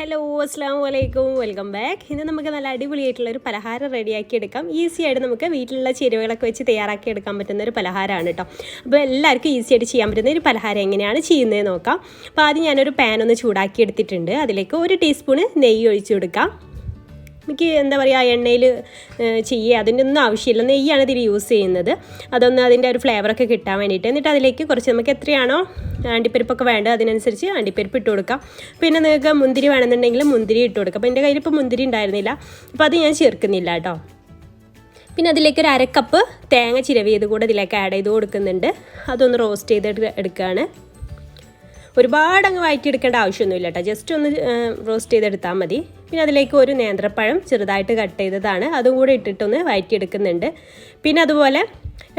Hello അസ്സലാമു അലൈക്കും, welcome back. ഇന്ന് നമുക്ക് നല്ല അടിപൊളിയായിട്ടുള്ളൊരു പലഹാരം റെഡിയാക്കി എടുക്കാം. ഈസി ആയിട്ട് നമുക്ക് വീട്ടിലുള്ള ചേരുവകളൊക്കെ വെച്ച് തയ്യാറാക്കി എടുക്കാൻ പറ്റുന്ന ഒരു പലഹാരമാണ് കേട്ടോ. അപ്പോൾ എല്ലാവർക്കും ഈസി ആയിട്ട് ചെയ്യാൻ പറ്റുന്ന ഒരു പലഹാരം എങ്ങനെയാണ് ചെയ്യുന്നത് നോക്കാം. അപ്പോൾ ആദ്യം ഞാനൊരു പാൻ ഒന്ന് ചൂടാക്കി എടുത്തിട്ടുണ്ട്. അതിലേക്ക് 1 ടീസ്പൂൺ നെയ്യ് ഒഴിച്ചു കൊടുക്കാം. എനിക്ക് എന്താ പറയുക, എണ്ണയിൽ ചെയ്യുക അതിൻ്റെ ഒന്നും ആവശ്യമില്ല, നെയ്യാണ് ഇതിൽ യൂസ് ചെയ്യുന്നത്. അതൊന്ന് അതിൻ്റെ ഒരു ഫ്ലേവറൊക്കെ കിട്ടാൻ വേണ്ടിയിട്ട്. എന്നിട്ട് അതിലേക്ക് കുറച്ച് നമുക്ക് എത്രയാണോ അണ്ടിപ്പരിപ്പൊക്കെ വേണ്ടത് അതിനനുസരിച്ച് അണ്ടിപ്പരിപ്പ് ഇട്ട് കൊടുക്കാം. പിന്നെ നിങ്ങൾക്ക് മുന്തിരി വേണമെന്നുണ്ടെങ്കിൽ മുന്തിരി ഇട്ട് കൊടുക്കാം. അപ്പോൾ എൻ്റെ കയ്യിൽ ഇപ്പോൾ മുന്തിരി ഉണ്ടായിരുന്നില്ല, അപ്പോൾ അത് ഞാൻ ചേർക്കുന്നില്ല കേട്ടോ. പിന്നെ അതിലേക്ക് ഒരു 1/2 കപ്പ് തേങ്ങ ചിരവിയത് കൂടെ ഇതിലേക്ക് ആഡ് ചെയ്ത് കൊടുക്കുന്നുണ്ട്. അതൊന്ന് റോസ്റ്റ് ചെയ്ത് എടുക്കുകയാണ്. ഒരുപാട് അങ്ങ് വഴറ്റിയെടുക്കേണ്ട ആവശ്യമൊന്നുമില്ല കേട്ടോ, ജസ്റ്റ് ഒന്ന് റോസ്റ്റ് ചെയ്തെടുത്താൽ മതി. പിന്നെ അതിലേക്ക് ഒരു നേന്ത്രപ്പഴം ചെറുതായിട്ട് കട്ട് ചെയ്തതാണ്, അതും കൂടെ ഇട്ടിട്ടൊന്ന് വഴറ്റിയെടുക്കുന്നുണ്ട്. പിന്നെ അതുപോലെ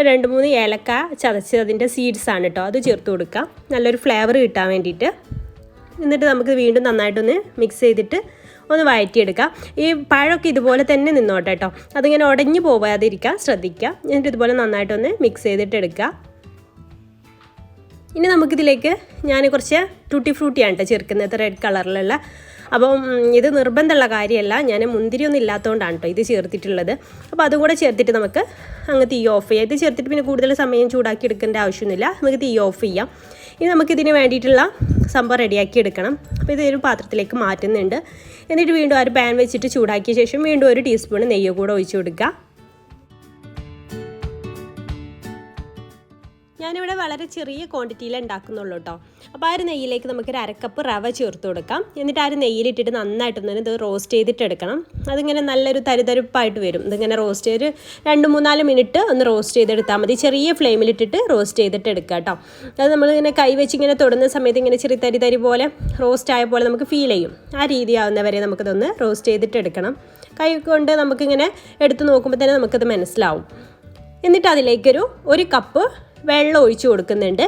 2-3 ഏലക്ക ചതച്ചതിൻ്റെ സീഡ്സാണ് കേട്ടോ, അത് ചേർത്ത് കൊടുക്കാം നല്ലൊരു ഫ്ലേവർ കിട്ടാൻ വേണ്ടിയിട്ട്. എന്നിട്ട് നമുക്ക് വീണ്ടും നന്നായിട്ടൊന്ന് മിക്സ് ചെയ്തിട്ട് ഒന്ന് വഴറ്റിയെടുക്കാം. ഈ പഴമൊക്കെ ഇതുപോലെ തന്നെ നിന്നോട്ടെ കേട്ടോ, അതിങ്ങനെ ഉടഞ്ഞു പോകാതിരിക്കാൻ ശ്രദ്ധിക്കുക. എന്നിട്ട് ഇതുപോലെ നന്നായിട്ടൊന്ന് മിക്സ് ചെയ്തിട്ട് എടുക്കുക. ഇനി നമുക്കിതിലേക്ക് ഞാൻ കുറച്ച് ടൂട്ടി ഫ്രൂട്ടിയാണ് കേട്ടോ ചേർക്കുന്നത്, റെഡ് കളറിലുള്ള. അപ്പം ഇത് നിർബന്ധമുള്ള കാര്യമല്ല, ഞാൻ മുന്തിരിയൊന്നും ഇല്ലാത്തതുകൊണ്ടാണ് കേട്ടോ ഇത് ചേർത്തിട്ടുള്ളത്. അപ്പോൾ അതും കൂടെ ചേർത്തിട്ട് നമുക്ക് അങ്ങ് തീ ഓഫ് ചെയ്യാം. ഇത് ചേർത്തിട്ട് പിന്നെ കൂടുതൽ സമയം ചൂടാക്കി എടുക്കേണ്ട ആവശ്യമൊന്നുമില്ല, നമുക്ക് തീ ഓഫ് ചെയ്യാം. ഇനി നമുക്കിതിന് വേണ്ടിയിട്ടുള്ള സംഭവം റെഡിയാക്കി എടുക്കണം. അപ്പോൾ ഇതൊരു പാത്രത്തിലേക്ക് മാറ്റുന്നുണ്ട്. എന്നിട്ട് വീണ്ടും ആ ഒരു പാൻ വെച്ചിട്ട് ചൂടാക്കിയ ശേഷം വീണ്ടും 1 ടീസ്പൂൺ നെയ്യ് കൂടെ ഒഴിച്ചു കൊടുക്കുക. ഞാനിവിടെ വളരെ ചെറിയ ക്വാണ്ടിറ്റിയിൽ ഉണ്ടാക്കുന്നുള്ളൂ കേട്ടോ. അപ്പോൾ ആ ഒരു നെയ്യിലേക്ക് നമുക്ക് 1/2 കപ്പ് റവ ചേർത്ത് കൊടുക്കാം. എന്നിട്ട് ആ ഒരു നെയ്യിലിട്ടിട്ട് നന്നായിട്ടൊന്ന് ഇത് റോസ്റ്റ് ചെയ്തിട്ടെടുക്കണം. അതിങ്ങനെ നല്ലൊരു തരുതരുപ്പായിട്ട് വരും. ഇതിങ്ങനെ റോസ്റ്റ് ചെയ്ത് 2-3-4 മിനിറ്റ് ഒന്ന് റോസ്റ്റ് ചെയ്തെടുത്താൽ മതി. ചെറിയ ഫ്ലെയിമിലിട്ടിട്ട് റോസ്റ്റ് ചെയ്തിട്ട് എടുക്കുക കേട്ടോ. അത് നമ്മളിങ്ങനെ കൈ വെച്ച് ഇങ്ങനെ തൊടുന്ന സമയത്ത് ഇങ്ങനെ ചെറിയ തരി പോലെ റോസ്റ്റ് ആയ പോലെ നമുക്ക് ഫീൽ ചെയ്യും. ആ രീതിയാവുന്നവരെ നമുക്കിതൊന്ന് റോസ്റ്റ് ചെയ്തിട്ട് എടുക്കണം. കൈ കൊണ്ട് നമുക്കിങ്ങനെ എടുത്ത് നോക്കുമ്പോൾ തന്നെ നമുക്കത് മനസ്സിലാവും. എന്നിട്ട് അതിലേക്കൊരു 1 കപ്പ് വെള്ളം ഒഴിച്ചു കൊടുക്കുന്നുണ്ട്.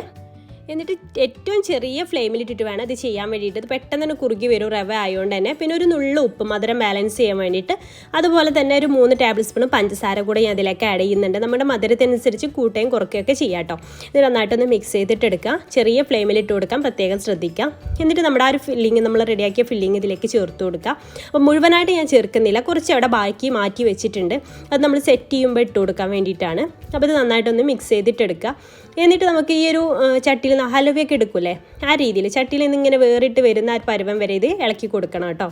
എന്നിട്ട് ഏറ്റവും ചെറിയ ഫ്ലെയിമിലിട്ടിട്ട് വേണം ഇത് ചെയ്യാൻ വേണ്ടിയിട്ട്. ഇത് പെട്ടെന്ന് തന്നെ കുറുകി വരും റവ ആയതുകൊണ്ട് തന്നെ. പിന്നെ ഒരു നുള്ളു ഉപ്പ്, മധുരം ബാലൻസ് ചെയ്യാൻ വേണ്ടിയിട്ട്. അതുപോലെ തന്നെ ഒരു 3 ടേബിൾ സ്പൂൺ പഞ്ചസാര കൂടെ ഞാൻ അതിലേക്ക് ആഡ് ചെയ്യുന്നുണ്ട്. നമ്മുടെ മധുരത്തിനനുസരിച്ച് കൂട്ടുകയും കുറയ്ക്കുകയൊക്കെ ചെയ്യാം കേട്ടോ. ഇത് നന്നായിട്ടൊന്ന് മിക്സ് ചെയ്തിട്ട് എടുക്കുക. ചെറിയ ഫ്ലെയിമിലിട്ട് കൊടുക്കാം, പ്രത്യേകം ശ്രദ്ധിക്കാം. എന്നിട്ട് നമ്മുടെ ആ ഒരു ഫില്ലിങ്, നമ്മൾ റെഡിയാക്കിയ ഫില്ലിങ് ഇതിലേക്ക് ചേർത്ത് കൊടുക്കുക. അപ്പോൾ മുഴുവനായിട്ട് ഞാൻ ചേർക്കുന്നില്ല, കുറച്ച് അവിടെ ബാക്കി മാറ്റി വെച്ചിട്ടുണ്ട്. അത് നമ്മൾ സെറ്റ് ചെയ്യുമ്പോൾ ഇട്ട് കൊടുക്കാൻ വേണ്ടിയിട്ടാണ്. അപ്പോൾ ഇത് നന്നായിട്ടൊന്ന് മിക്സ് ചെയ്തിട്ട് എടുക്കുക. എന്നിട്ട് നമുക്ക് ഈ ഒരു ചട്ടിയിൽ നിന്ന് ഹലുവയൊക്കെ എടുക്കൂലേ, ആ രീതിയിൽ ചട്ടിയിൽ നിന്ന് ഇങ്ങനെ വേറിട്ട് വരുന്ന ആ പരുവം വരെ ഇത് ഇളക്കി കൊടുക്കണം കേട്ടോ.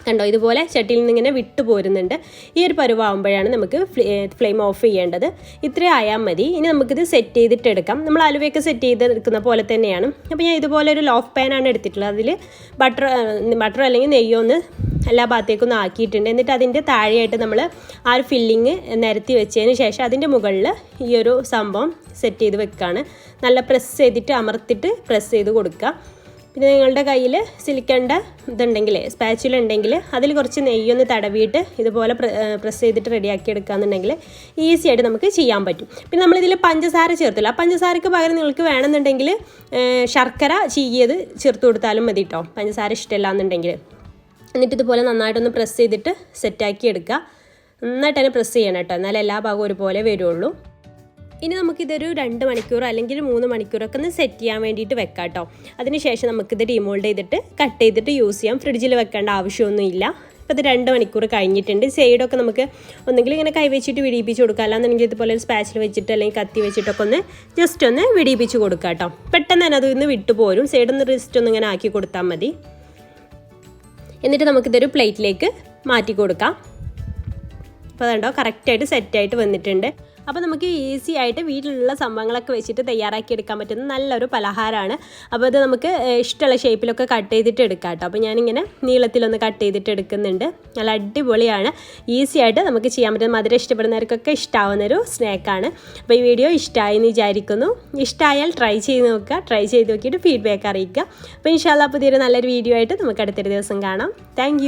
കണ്ടോ, ഇതുപോലെ ചട്ടിയിൽ നിന്ന് ഇങ്ങനെ വിട്ടു പോരുന്നുണ്ട്. ഈ ഒരു പരുവാകുമ്പോഴാണ് നമുക്ക് ഫ്ലെയിം ഓഫ് ചെയ്യേണ്ടത്. ഇത്രയും ആയാൽ മതി. ഇനി നമുക്കിത് സെറ്റ് ചെയ്തിട്ട് എടുക്കാം. നമ്മൾ അലുവയൊക്കെ സെറ്റ് ചെയ്തെടുക്കുന്ന പോലെ തന്നെയാണ്. അപ്പോൾ ഞാൻ ഇതുപോലെ ഒരു ലോഫ് പാനാണ് എടുത്തിട്ടുള്ളത്. അതിൽ ബട്ടർ അല്ലെങ്കിൽ നെയ്യൊന്ന് എല്ലാ ഭാഗത്തേക്കൊന്നും ആക്കിയിട്ടുണ്ട്. എന്നിട്ട് അതിൻ്റെ താഴെയായിട്ട് നമ്മൾ ആ ഒരു ഫില്ലിങ് നിരത്തി വെച്ചതിന് ശേഷം അതിൻ്റെ മുകളിൽ ഈ ഒരു സംഭവം സെറ്റ് ചെയ്ത് വെക്കുകയാണ്. നല്ല പ്രസ് ചെയ്തിട്ട് അമർത്തിട്ട് പ്രസ് ചെയ്ത് കൊടുക്കുക. പിന്നെ നിങ്ങളുടെ കയ്യിൽ സിലിക്കണ്ട ഇതുണ്ടെങ്കിൽ, സ്പാച്ചുല ഉണ്ടെങ്കിൽ അതിൽ കുറച്ച് നെയ്യൊന്ന് തടവിയിട്ട് ഇതുപോലെ പ്രസ് ചെയ്തിട്ട് റെഡിയാക്കി എടുക്കുകയെന്നുണ്ടെങ്കിൽ ഈസി ആയിട്ട് നമുക്ക് ചെയ്യാൻ പറ്റും. പിന്നെ നമ്മളിതിൽ പഞ്ചസാര ചേർത്തില്ല. ആ പഞ്ചസാരക്ക് പകരം നിങ്ങൾക്ക് വേണമെന്നുണ്ടെങ്കിൽ ശർക്കര ചീകിയത് ചേർത്ത് കൊടുത്താലും മതി കേട്ടോ, പഞ്ചസാര ഇഷ്ടമല്ല എന്നുണ്ടെങ്കിൽ. എന്നിട്ട് ഇതുപോലെ നന്നായിട്ടൊന്ന് പ്രസ് ചെയ്തിട്ട് സെറ്റാക്കി എടുക്കുക. നന്നായിട്ട് തന്നെ പ്രസ് ചെയ്യണം കേട്ടോ, എന്നാലും എല്ലാ ഭാഗവും ഒരുപോലെ വരുള്ളൂ. ഇനി നമുക്കിതൊരു 2 മണിക്കൂർ അല്ലെങ്കിൽ 3 മണിക്കൂറൊക്കെ ഒന്ന് സെറ്റ് ചെയ്യാൻ വേണ്ടിയിട്ട് വെക്കാം കേട്ടോ. അതിനുശേഷം നമുക്കിത് ഡിമോൾഡ് ചെയ്തിട്ട് കട്ട് ചെയ്തിട്ട് യൂസ് ചെയ്യാം. ഫ്രിഡ്ജിൽ വെക്കേണ്ട ആവശ്യമൊന്നുമില്ല. ഇപ്പോൾ ഇത് 2 മണിക്കൂർ കഴിഞ്ഞിട്ടുണ്ട്. സൈഡൊക്കെ നമുക്ക് ഒന്നെങ്കിൽ ഇങ്ങനെ കൈ വെച്ചിട്ട് വിടിയിപ്പിച്ച് കൊടുക്കുക, അല്ലാന്നുണ്ടെങ്കിൽ ഇതുപോലെ ഒരു സ്പാച്ചിൽ വെച്ചിട്ട് അല്ലെങ്കിൽ കത്തി വെച്ചിട്ടൊക്കെ ഒന്ന് ജസ്റ്റ് ഒന്ന് വിടിയിപ്പിച്ച് കൊടുക്കുക കേട്ടോ. പെട്ടെന്ന് തന്നെ അതിൽ വിട്ടു പോരും. സൈഡൊന്ന് ജസ്റ്റ് ഒന്ന് ഇങ്ങനെ ആക്കി കൊടുത്താൽ മതി. എന്നിട്ട് നമുക്കിതൊരു പ്ലേറ്റിലേക്ക് മാറ്റി കൊടുക്കാം. അപ്പോൾ അതുണ്ടോ, കറക്റ്റായിട്ട് സെറ്റായിട്ട് വന്നിട്ടുണ്ട്. അപ്പോൾ നമുക്ക് ഈസി ആയിട്ട് വീട്ടിലുള്ള സംഭവങ്ങളൊക്കെ വെച്ചിട്ട് തയ്യാറാക്കി എടുക്കാൻ പറ്റുന്ന നല്ലൊരു പലഹാരമാണ്. അപ്പോൾ ഇത് നമുക്ക് ഇഷ്ടമുള്ള ഷേപ്പിലൊക്കെ കട്ട് ചെയ്തിട്ട് എടുക്കാം കേട്ടോ. അപ്പോൾ ഞാനിങ്ങനെ നീളത്തിലൊന്ന് കട്ട് ചെയ്തിട്ട് എടുക്കുന്നുണ്ട്. നല്ല അടിപൊളിയാണ്, ഈസി ആയിട്ട് നമുക്ക് ചെയ്യാൻ പറ്റുന്ന, മധുരം ഇഷ്ടപ്പെടുന്നവർക്കൊക്കെ ഇഷ്ടമാവുന്നൊരു സ്നാക്കാണ്. അപ്പോൾ ഈ വീഡിയോ ഇഷ്ടമായി എന്ന് വിചാരിക്കുന്നു. ഇഷ്ടമായാൽ ട്രൈ ചെയ്ത് നോക്കുക. ട്രൈ ചെയ്ത് നോക്കിയിട്ട് ഫീഡ്ബാക്ക് അറിയിക്കുക. അപ്പോൾ ഇൻഷാല്ലാ പുതിയൊരു നല്ലൊരു വീഡിയോ ആയിട്ട് നമുക്ക് അടുത്തൊരു ദിവസം കാണാം. താങ്ക്